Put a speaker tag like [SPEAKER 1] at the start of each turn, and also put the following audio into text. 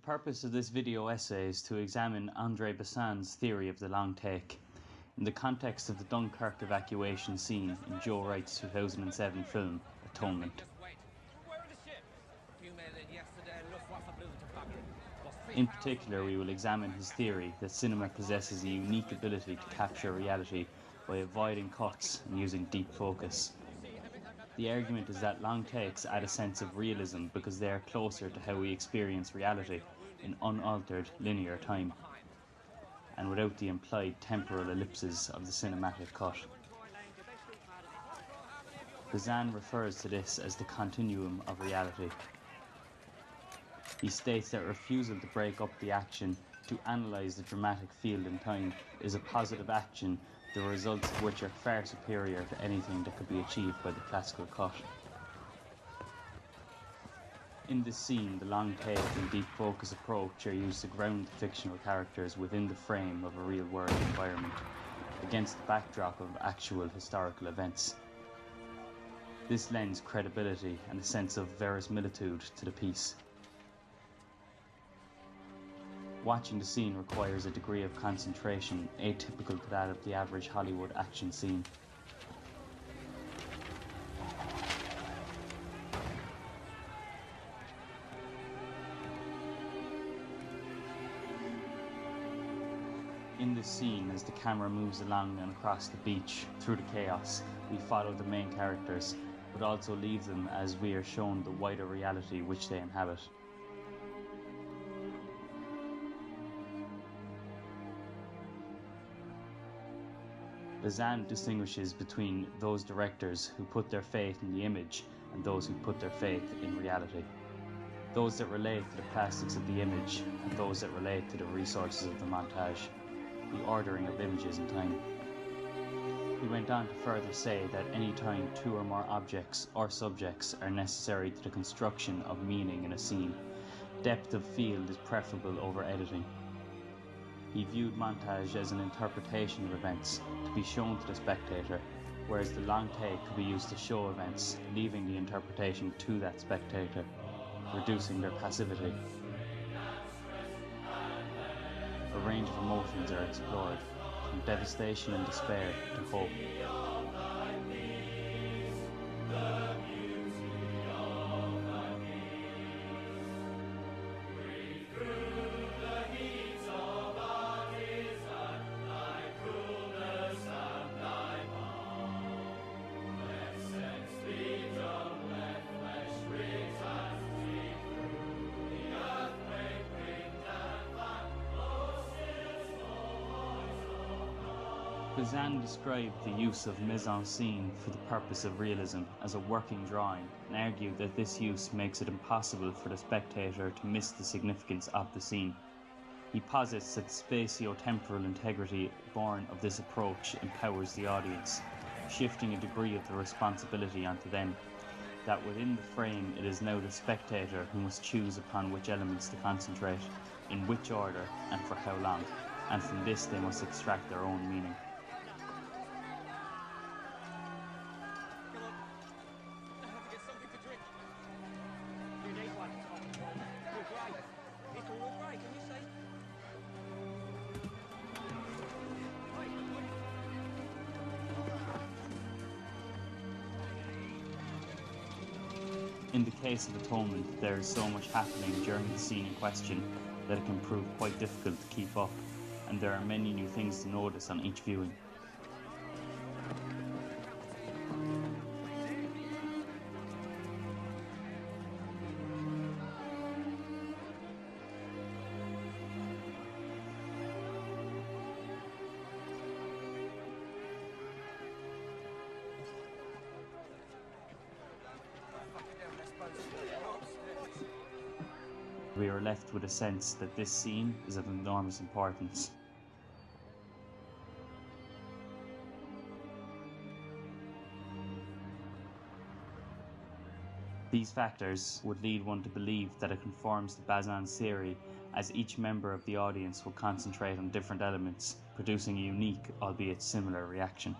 [SPEAKER 1] purpose of this video essay is to examine Andre Bazin's theory of the long take in the context of the Dunkirk evacuation scene in Joe Wright's 2007 film, Atonement. In particular, we will examine his theory that cinema possesses a unique ability to capture reality by avoiding cuts and using deep focus. The argument is that long takes add a sense of realism because they are closer to how we experience reality in unaltered linear time, and without the implied temporal ellipses of the cinematic cut. Bazin refers to this as the continuum of reality. He states that refusal to break up the action to analyse the dramatic field in time is a positive action, the results of which are far superior to anything that could be achieved by the classical cut. In this scene, the long take and deep focus approach are used to ground the fictional characters within the frame of a real-world environment, against the backdrop of actual historical events. This lends credibility and a sense of verisimilitude to the piece. Watching the scene requires a degree of concentration atypical to that of the average Hollywood action scene. In this scene, as the camera moves along and across the beach through the chaos, we follow the main characters, but also leave them as we are shown the wider reality which they inhabit. Bazin distinguishes between those directors who put their faith in the image and those who put their faith in reality. Those that relate to the plastics of the image and those that relate to the resources of the montage, the ordering of images in time. He went on to further say that any time two or more objects or subjects are necessary to the construction of meaning in a scene, depth of field is preferable over editing. He viewed montage as an interpretation of events to be shown to the spectator, whereas the long take could be used to show events, leaving the interpretation to that spectator, reducing their passivity. A range of emotions are explored, from devastation and despair to hope. Bazin described the use of mise-en-scène for the purpose of realism as a working drawing and argued that this use makes it impossible for the spectator to miss the significance of the scene. He posits that the spatio-temporal integrity born of this approach empowers the audience, shifting a degree of the responsibility onto them, that within the frame it is now the spectator who must choose upon which elements to concentrate, in which order and for how long, and from this they must extract their own meaning. In the case of Atonement, there is so much happening during the scene in question that it can prove quite difficult to keep up, and there are many new things to notice on each viewing. We are left with a sense that this scene is of enormous importance. These factors would lead one to believe that it conforms to Bazin's theory, as each member of the audience will concentrate on different elements, producing a unique, albeit similar, reaction.